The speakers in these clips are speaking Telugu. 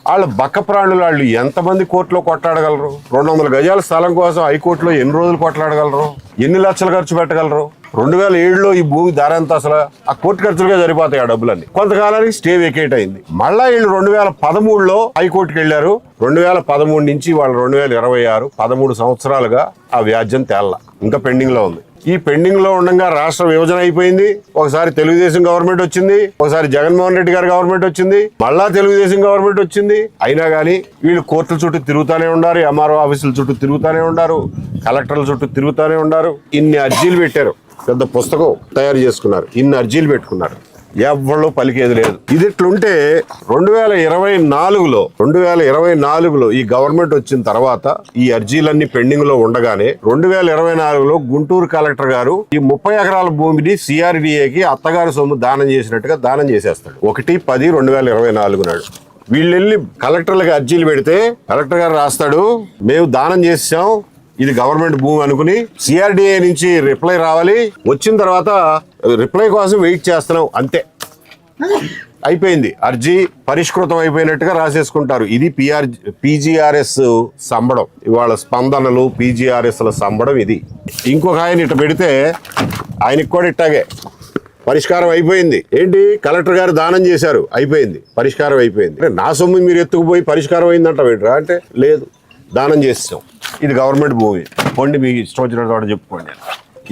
వాళ్ళ బక్క ప్రాణులు వాళ్ళు ఎంతమంది కోర్టులో కొట్లాడగలరు? 200 గజాల స్థలం కోసం హైకోర్టులో ఎన్ని రోజులు కొట్లాడగలరు? ఎన్ని లక్షలు ఖర్చు పెట్టగలరు? 2007లో ఈ భూమి ధర ఎంత అసలు? ఆ కోర్టు ఖర్చులుగా సరిపోతాయి ఆ డబ్బులన్నీ. కొంతకాలానికి స్టే వేకేట్ అయింది. మళ్ళా వీళ్ళు 2013లో హైకోర్టుకి వెళ్ళారు. 2013 నుంచి వాళ్ళు 2026 13 సంవత్సరాలుగా ఆ వ్యాజ్యం తేల్లా, ఇంకా పెండింగ్ లో ఉంది. ఈ పెండింగ్ లో ఉండగా రాష్ట్ర విభజన అయిపోయింది. ఒకసారి తెలుగుదేశం గవర్నమెంట్ వచ్చింది, ఒకసారి జగన్మోహన్ రెడ్డి గారి గవర్నమెంట్ వచ్చింది, మళ్ళా తెలుగుదేశం గవర్నమెంట్ వచ్చింది. అయినా కానీ వీళ్ళు కోర్టుల చుట్టూ తిరుగుతానే ఉన్నారు, ఎంఆర్ఓ ఆఫీసుల చుట్టూ తిరుగుతానే ఉన్నారు, కలెక్టర్ల చుట్టూ తిరుగుతానే ఉన్నారు. ఇన్ని అర్జీలు పెట్టారు, పెద్ద పుస్తకం తయారు చేసుకున్నారు, ఇన్ని అర్జీలు పెట్టుకున్నారు, ఎవ్వరూ పలికేది లేదు. ఇది ఇట్లుంటే 2024లో ఈ గవర్నమెంట్ వచ్చిన తర్వాత ఈ అర్జీలన్నీ పెండింగ్ లో ఉండగానే 2024లో గుంటూరు కలెక్టర్ గారు ఈ 30 ఎకరాల భూమిని సిఆర్డిఏకి అత్తగారి సొమ్ము దానం చేసినట్టుగా దానం చేసేస్తాడు 1/10/2024 నాడు. వీళ్ళు వెళ్ళి కలెక్టర్లకి అర్జీలు పెడితే కలెక్టర్ గారు రాస్తాడు, మేము దానం చేసాం, ఇది గవర్నమెంట్ భూమి అనుకుని సిఆర్డిఏ నుంచి రిప్లై రావాలి, వచ్చిన తర్వాత రిప్లై కోసం వెయిట్ చేస్తున్నాం, అంతే అయిపోయింది. అర్జీ పరిష్కృతం అయిపోయినట్టుగా రాసేసుకుంటారు. ఇది పీజీఆర్ఎస్ సంబడం, ఇవాళ స్పందనలు పీజీఆర్ఎస్ల సంబడం ఇది. ఇంకొక ఆయన ఇట్ట పెడితే ఆయనకి కూడా ఇట్టాగే పరిష్కారం అయిపోయింది. ఏంటి, కలెక్టర్ గారు దానం చేశారు, అయిపోయింది, పరిష్కారం అయిపోయింది. నా సొమ్ము మీరు ఎత్తుకుపోయి పరిష్కారం అయిందంట ఏంట్రా అంటే, లేదు దానం చేస్తాం, ఇది గవర్నమెంట్ భూమి, పోండి మీకు ఇష్టం వచ్చిన చోట చెప్పుకోండి.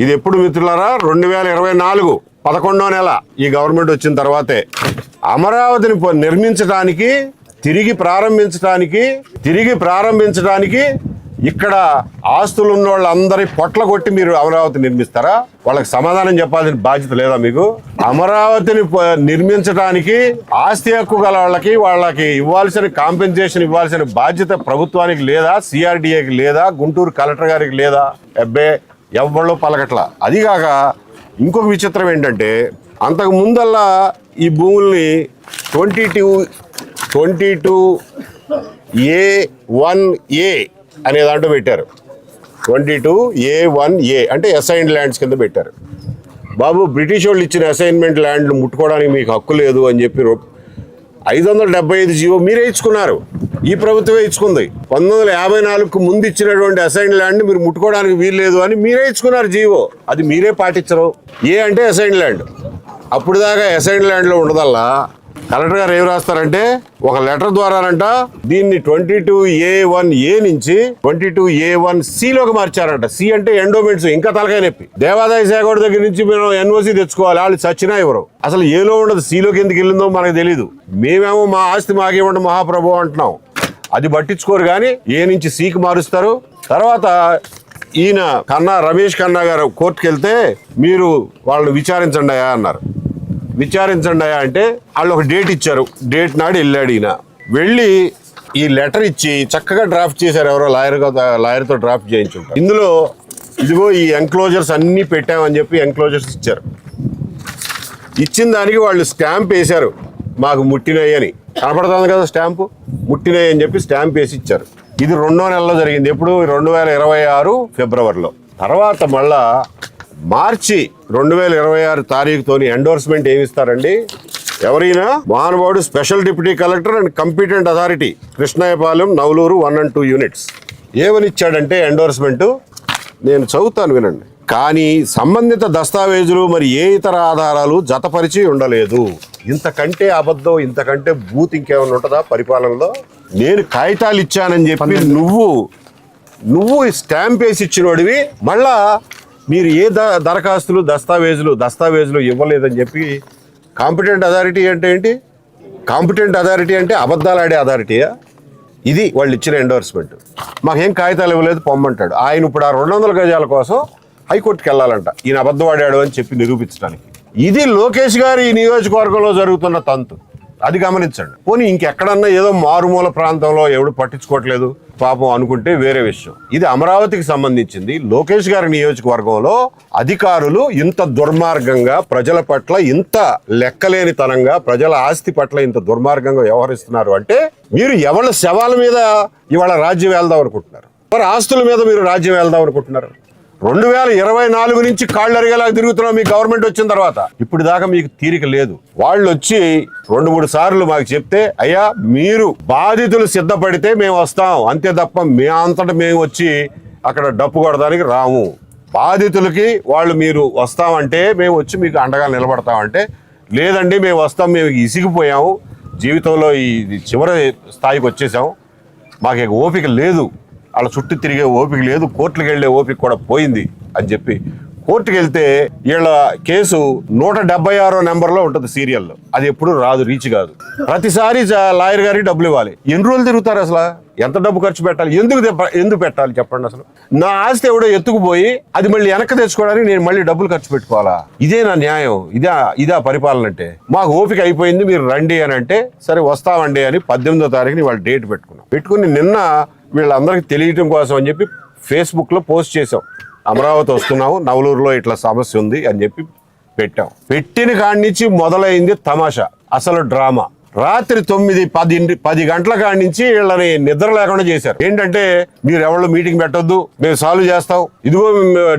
ఇది ఎప్పుడు మిత్రులారా? 2024 11వ నెల ఈ గవర్నమెంట్ వచ్చిన తర్వాతే అమరావతిని నిర్మించడానికి తిరిగి ప్రారంభించడానికి ఇక్కడ ఆస్తులు ఉన్న వాళ్ళందరి పొట్ల కొట్టి మీరు అమరావతి నిర్మిస్తారా? వాళ్ళకి సమాధానం చెప్పాల్సిన బాధ్యత లేదా మీకు? అమరావతిని నిర్మించడానికి ఆస్తి హక్కు గల వాళ్ళకి ఇవ్వాల్సిన కాంపెన్సేషన్ ఇవ్వాల్సిన బాధ్యత ప్రభుత్వానికి లేదా? సిఆర్డిఏకి లేదా? గుంటూరు కలెక్టర్ గారికి లేదా? అబ్బే ఎవ్వళ్ళు పలకట్లా. అదిగాక ఇంకొక విచిత్రం ఏంటంటే, అంతకు ముందల్లా ఈ భూముల్ని 22A1A అనే దాంట్లో పెట్టారు. 22A1A అంటే అసైన్డ్ ల్యాండ్స్ కింద పెట్టారు. బాబు, బ్రిటిష్ వాళ్ళు ఇచ్చిన అసైన్మెంట్ ల్యాండ్లు ముట్టుకోవడానికి మీకు హక్కు లేదు అని చెప్పి 575 జీవో మీరే ఇచ్చుకున్నారు, ఈ ప్రభుత్వమే ఇచ్చుకుంది. 1954కు ముందు ఇచ్చినటువంటి అసైన్డ్ ల్యాండ్ మీరు ముట్టుకోవడానికి వీల్లేదు అని మీరే ఇచ్చుకున్నారు జీవో, అది మీరే పాటించరు. ఏ అంటే అసైన్డ్ ల్యాండ్. అప్పుడు దాకా అసైన్డ్ ల్యాండ్లో ఉండదల్లా కలెక్టర్ గారు ఏం రాస్తారంటే, ఒక లెటర్ ద్వారానంట దీన్ని 22A1A నుంచి 22A1Cలోకి మార్చారంట. సి అంటే ఎండోమెంట్స్, ఇంకా తలకాయ నొప్పి. దేవాదాయ శాఖ దగ్గర నుంచి మేము ఎన్ఓసి తెచ్చుకోవాలి, వాళ్ళు చచ్చినా ఎవరు. అసలు ఏలో ఉండదు, సిలోకి ఎందుకు వెళ్ళిందో మనకు తెలీదు. మేమేమో మా ఆస్తి మాకేమంటే మహాప్రభు అంటున్నాం, అది పట్టించుకోరు. కానీ ఏ నుంచి సికి మారుస్తారు. తర్వాత ఈయన రమేష్ ఖన్నా గారు కోర్టుకు వెళ్తే మీరు వాళ్ళని విచారించండి అన్నారు. విచారించండి అంటే వాళ్ళు ఒక డేట్ ఇచ్చారు, డేట్ నాడు వెళ్ళాడు ఈయన. వెళ్ళి ఈ లెటర్ ఇచ్చి చక్కగా డ్రాఫ్ట్ చేశారు, ఎవరో లాయర్తో డ్రాఫ్ట్ చేయించుంటారు. ఇందులో ఇదిగో ఈ ఎంక్లోజర్స్ అన్నీ పెట్టామని చెప్పి ఎంక్లోజర్స్ ఇచ్చారు. ఇచ్చిన దానికి వాళ్ళు స్టాంప్ వేశారు, మాకు ముట్టినయ్యి అని కనపడుతుంది కదా స్టాంపు, ముట్టినయ్యి అని చెప్పి స్టాంప్ వేసి ఇచ్చారు. ఇది 2వ నెలలో జరిగింది. ఎప్పుడు? 2026 ఫిబ్రవరిలో. తర్వాత మళ్ళా మార్చి 2026 తారీఖుతోని ఎండోర్స్మెంట్ ఏమిస్తారండి? ఎవరైనా మహానుభావుడు special deputy collector and competent authority Krishnayapalem, Navaluru 1 and 2 units ఏమని ఇచ్చాడంటే ఎండోర్స్మెంట్, నేను చదువుతాను వినండి. కానీ సంబంధిత దస్తావేజులు మరి ఏ ఇతర ఆధారాలు జతపరిచి ఉండలేదు. ఇంతకంటే అబద్ధం, ఇంతకంటే బూత్ ఇంకేమైనా ఉంటుందా పరిపాలనలో? నేను కాగితాలు ఇచ్చానని చెప్పి నువ్వు స్టాంప్ వేసి ఇచ్చినోడివి, మళ్ళా మీరు ఏ దరఖాస్తులు దస్తావేజులు ఇవ్వలేదని చెప్పి. కాంపిటెంట్ అథారిటీ అంటే ఏంటి? కాంపిటెంట్ అథారిటీ అంటే అబద్ధాలు ఆడే అథారిటీయా? ఇది వాళ్ళు ఇచ్చిన ఎండోర్స్మెంట్. మాకేం కాగితాలు ఇవ్వలేదు పొమ్మంటాడు ఆయన. ఇప్పుడు ఆ 200 గజాల కోసం హైకోర్టుకి వెళ్ళాలంట ఈయన అబద్ధం ఆడాడు అని చెప్పి నిరూపించడానికి. ఇది లోకేష్ గారు ఈ నియోజకవర్గంలో జరుగుతున్న తంతు, అది గమనించండి. పోనీ ఇంకెక్కడన్నా ఏదో మారుమూల ప్రాంతంలో ఎవడు పట్టించుకోవట్లేదు పాపం అనుకుంటే వేరే విషయం. ఇది అమరావతికి సంబంధించింది. లోకేష్ గారి నియోజకవర్గంలో అధికారులు ఇంత దుర్మార్గంగా ప్రజల పట్ల, ఇంత లెక్కలేనితనంగా ప్రజల ఆస్తి పట్ల ఇంత దుర్మార్గంగా వ్యవహరిస్తున్నారు అంటే, మీరు ఎవరి శవాల మీద ఇవాళ రాజ్యం వెళ్దాం అనుకుంటున్నారు? మరి ఆస్తుల మీద మీరు రాజ్యం వెళ్దాం అనుకుంటున్నారు? 2024 నుంచి కాళ్ళు అరిగేలాగా తిరుగుతున్నాం మీ గవర్నమెంట్ వచ్చిన తర్వాత. ఇప్పుడు దాకా మీకు తీరిక లేదు. వాళ్ళు వచ్చి 2-3 సార్లు మాకు చెప్తే, అయ్యా మీరు బాధితులు సిద్ధపడితే మేము వస్తాం, అంతే తప్ప మే అంతటా మేము వచ్చి అక్కడ డప్పు కొడడానికి రాము. బాధితులకి వాళ్ళు మీరు వస్తామంటే మేము వచ్చి మీకు అండగా నిలబడతామంటే, లేదండి మేము వస్తాం, మేము ఇసిగిపోయాము, జీవితంలో ఈ చివరి స్థాయికి వచ్చేసాము, మాకు ఓపిక లేదు, వాళ్ళ చుట్టూ తిరిగే ఓపిక లేదు, కోర్టులకు వెళ్ళే ఓపిక కూడా పోయింది అని చెప్పి కోర్టుకు వెళ్తే వీళ్ళ కేసు 176 నెంబర్లో ఉంటుంది సీరియల్లో. అది ఎప్పుడు రాదు, రీచ్ కాదు. ప్రతిసారి లాయర్ గారికి డబ్బులు ఇవ్వాలి. ఎన్ని రోజులు తిరుగుతారు అసలు? ఎంత డబ్బు ఖర్చు పెట్టాలి? ఎందుకు పెట్టాలి చెప్పండి? అసలు నా ఆస్తి ఎవడో ఎత్తుకుపోయి అది మళ్ళీ వెనక్కి తెచ్చుకోవడానికి నేను మళ్ళీ డబ్బులు ఖర్చు పెట్టుకోవాలా? ఇదే నా న్యాయం? ఇదా పరిపాలన అంటే? మాకు ఓపిక అయిపోయింది, మీరు రండి అని అంటే, సరే వస్తామండి అని 18వ తారీఖుని వాళ్ళు డేట్ పెట్టుకుని నిన్న వీళ్ళందరికీ తెలియటం కోసం అని చెప్పి ఫేస్బుక్లో పోస్ట్ చేసాం. అమరావతి వస్తున్నాము, నవలూరులో ఇట్లా సమస్య ఉంది అని చెప్పి పెట్టాం. పెట్టిన కాడి నుంచి మొదలైంది తమాషా, అసలు డ్రామా. రాత్రి 9-10 గంటల కాడి నుంచి వీళ్ళని నిద్ర లేకుండా చేశారు. ఏంటంటే, మీరు ఎవరు మీటింగ్ పెట్టొద్దు, మేము సాల్వ్ చేస్తాం, ఇదిగో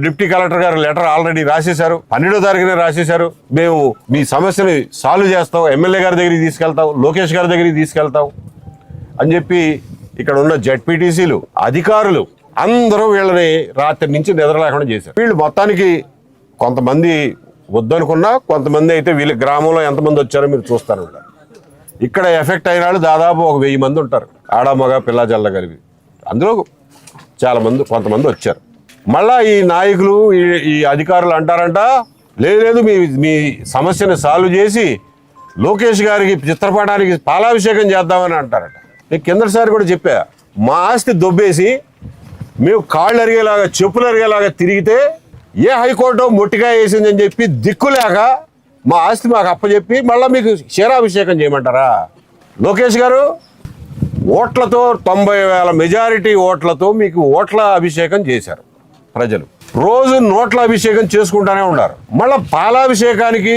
డిప్యూటీ కలెక్టర్ గారు లెటర్ ఆల్రెడీ రాసేశారు, 12వ తారీఖునే రాసేశారు, మేము మీ సమస్యని సాల్వ్ చేస్తాం, ఎమ్మెల్యే గారి దగ్గరికి తీసుకెళ్తాం, లోకేష్ గారి దగ్గరికి తీసుకెళ్తాం అని చెప్పి ఇక్కడ ఉన్న జెడ్పీటీసీలు అధికారులు అందరూ వీళ్ళని రాత్రి నుంచి నిద్ర లేకుండా చేశారు. వీళ్ళు మొత్తానికి కొంతమంది వద్దనుకున్నా, కొంతమంది అయితే వీళ్ళ గ్రామంలో ఎంతమంది వచ్చారో మీరు చూస్తూనే ఉంటారు. ఇక్కడ ఎఫెక్ట్ అయిన వాళ్ళు దాదాపు 1000 మంది ఉంటారు, ఆడ మగ పిల్ల జల్ల కలిపి. అందులో కొంతమంది వచ్చారు. మళ్ళా ఈ నాయకులు ఈ అధికారులు అంటారంట, లేదు మీ సమస్యను సాల్వ్ చేసి లోకేష్ గారికి చిత్రపటానికి పాలాభిషేకం చేద్దామని అంటారట. నేను కిందసారి కూడా చెప్పా, మా ఆస్తి దొబ్బేసి మేము కాళ్ళు అరిగేలాగా చెప్పులు అరిగేలాగా తిరిగితే ఏ హైకోర్టు మొట్టికాయ వేసిందని చెప్పి దిక్కులేక మా ఆస్తి మాకు అప్పచెప్పి మళ్ళీ మీకు క్షీరాభిషేకం చేయమంటారా? లోకేష్ గారు ఓట్లతో 90,000 మెజారిటీ ఓట్లతో మీకు ఓట్ల అభిషేకం చేశారు ప్రజలు. రోజు నోట్ల అభిషేకం చేసుకుంటూనే ఉన్నారు. మళ్ళీ పాలాభిషేకానికి,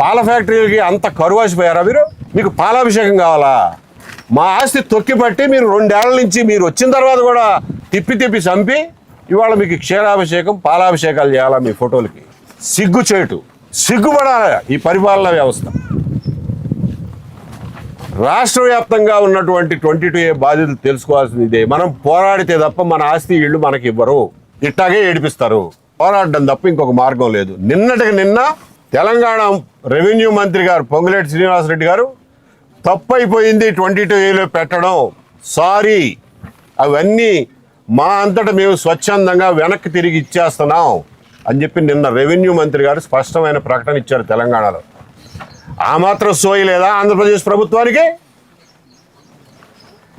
పాల ఫ్యాక్టరీలకి అంత కరువాసిపోయారా మీరు? మీకు పాలాభిషేకం కావాలా? మా ఆస్తి తొక్కిపట్టి మీరు 2 ఏళ్ల నుంచి మీరు వచ్చిన తర్వాత కూడా తిప్పి చంపి ఇవాళ మీకు క్షీరాభిషేకం, పాలాభిషేకాలు చేయాలా మీ ఫోటోలకి? సిగ్గుపడాలి ఈ పరిపాలనా వ్యవస్థ. రాష్ట్ర వ్యాప్తంగా ఉన్నటువంటి 22A బాధితులు తెలుసుకోవాల్సింది ఇదే. మనం పోరాడితే తప్ప మన ఆస్తి ఇళ్ళు మనకి ఇవ్వరు, ఇట్టాగే ఏడిపిస్తారు. పోరాడడం తప్ప ఇంకొక మార్గం లేదు. నిన్న తెలంగాణ రెవెన్యూ మంత్రి గారు పొంగులేటి శ్రీనివాసరెడ్డి గారు తప్పైపోయింది 22Aలో పెట్టడం, సారీ, అవన్నీ మా అంతటా మేము స్వచ్ఛందంగా వెనక్కి తిరిగి ఇచ్చేస్తున్నాం అని చెప్పి నిన్న రెవెన్యూ మంత్రి గారు స్పష్టమైన ప్రకటన ఇచ్చారు తెలంగాణలో. ఆ మాత్రం సోయి లేదా ఆంధ్రప్రదేశ్ ప్రభుత్వానికి?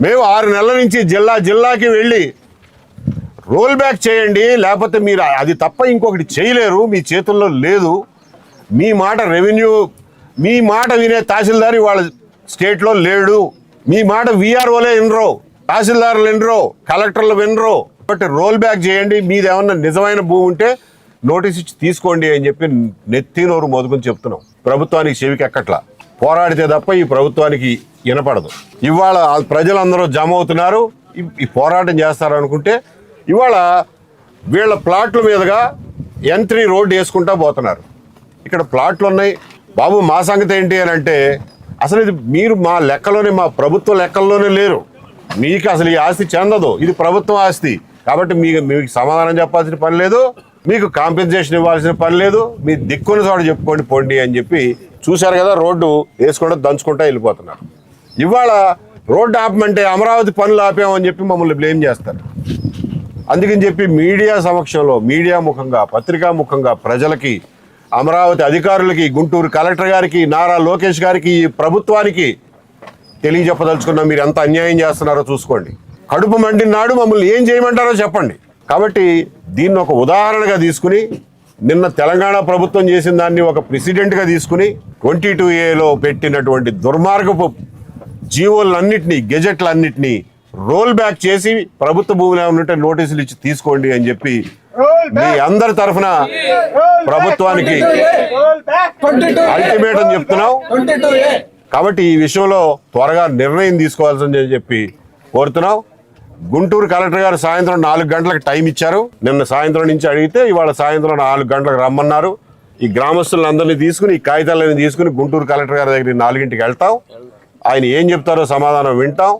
మేము 6 నెలల నుంచి జిల్లాకి వెళ్ళి రోల్ బ్యాక్ చేయండి, లేకపోతే మీరు అది తప్ప ఇంకొకటి చేయలేరు, మీ చేతుల్లో లేదు. మీ మాట మీ మాట వినే తహసీల్దార్ వాళ్ళ స్టేట్లో లేడు, మీ మాట వీఆర్ఓలే వినరు, తహసీల్దారులు వినరు, కలెక్టర్లు వినరు. బట్ రోల్ బ్యాక్ చేయండి, మీది ఏమన్నా నిజమైన భూమి ఉంటే నోటీస్ ఇచ్చి తీసుకోండి అని చెప్పి నెత్తి నోరు మొదలుకొని చెప్తున్నాం. ప్రభుత్వానికి చెవికి ఎక్కట్లా, పోరాడితే తప్ప ఈ ప్రభుత్వానికి వినపడదు. ఇవాళ ప్రజలందరూ జమ అవుతున్నారు, ఈ పోరాటం చేస్తారు అనుకుంటే ఇవాళ వీళ్ళ ప్లాట్ల మీదుగా N3 రోడ్డు వేసుకుంటా పోతున్నారు. ఇక్కడ ప్లాట్లు ఉన్నాయి బాబు, మా సంగతి ఏంటి అని అంటే, అసలు ఇది మీరు మా లెక్కలోనే, మా ప్రభుత్వ లెక్కల్లోనే లేరు. మీకు అసలు ఈ ఆస్తి చెందదు, ఇది ప్రభుత్వం ఆస్తి కాబట్టి మీకు సమాధానం చెప్పాల్సిన పని లేదు, మీకు కాంపెన్సేషన్ ఇవ్వాల్సిన పని లేదు, మీ దిక్కున్న చోట చెప్పుకోండి పోండి అని చెప్పి. చూశారు కదా, రోడ్డు వేసుకుంటూ దంచుకుంటా వెళ్ళిపోతున్నారు. ఇవాళ రోడ్డు ఆపమంటే అమరావతి పనులు ఆపామని చెప్పి మమ్మల్ని బ్లేమ్ చేస్తారు. అందుకని చెప్పి మీడియా సమక్షంలో, మీడియా ముఖంగా, పత్రికా ముఖంగా ప్రజలకి, అమరావతి అధికారులకి, గుంటూరు కలెక్టర్ గారికి, నారా లోకేష్ గారికి, ఈ ప్రభుత్వానికి తెలియజెప్పదలుచుకున్నా, మీరు ఎంత అన్యాయం చేస్తున్నారో చూసుకోండి. కడుపు మండినాడు మమ్మల్ని ఏం చేయమంటారో చెప్పండి. కాబట్టి దీన్ని ఒక ఉదాహరణగా తీసుకుని, నిన్న తెలంగాణ ప్రభుత్వం చేసిన దాన్ని ఒక ప్రెసిడెంట్గా తీసుకుని 22Aలో పెట్టినటువంటి దుర్మార్గపు జీవోలన్నింటినీ, గెజెట్లన్నింటినీ రోల్ బ్యాక్ చేసి ప్రభుత్వ భూములు ఏమన్నంటే నోటీసులు ఇచ్చి తీసుకోండి అని చెప్పి మీ అందరి తరఫున ప్రభుత్వానికి అల్టిమేటం చెప్తున్నాం. కాబట్టి ఈ విషయంలో త్వరగా నిర్ణయం తీసుకోవాల్సిందని చెప్పి కోరుతున్నాం. గుంటూరు కలెక్టర్ గారు సాయంత్రం 4 గంటలకు టైం ఇచ్చారు. నిన్న సాయంత్రం నుంచి అడిగితే ఇవాళ సాయంత్రం 4 గంటలకు రమ్మన్నారు. ఈ గ్రామస్తులందరినీ తీసుకుని ఈ కాగితాలన్నీ తీసుకుని గుంటూరు కలెక్టర్ గారి దగ్గర 4ంటికి వెళ్తాం. ఆయన ఏం చెప్తారో సమాధానం వింటాం.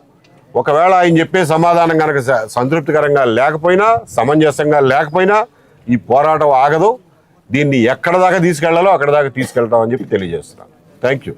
ఒకవేళ ఆయన చెప్పే సమాధానం కనుక సంతృప్తికరంగా లేకపోయినా, సమంజసంగా లేకపోయినా ఈ పోరాటం ఆగదు. దీన్ని ఎక్కడ దాకా తీసుకెళ్లాలో అక్కడ దాకా తీసుకెళ్తామని చెప్పి తెలియజేస్తున్నాను. Thank you.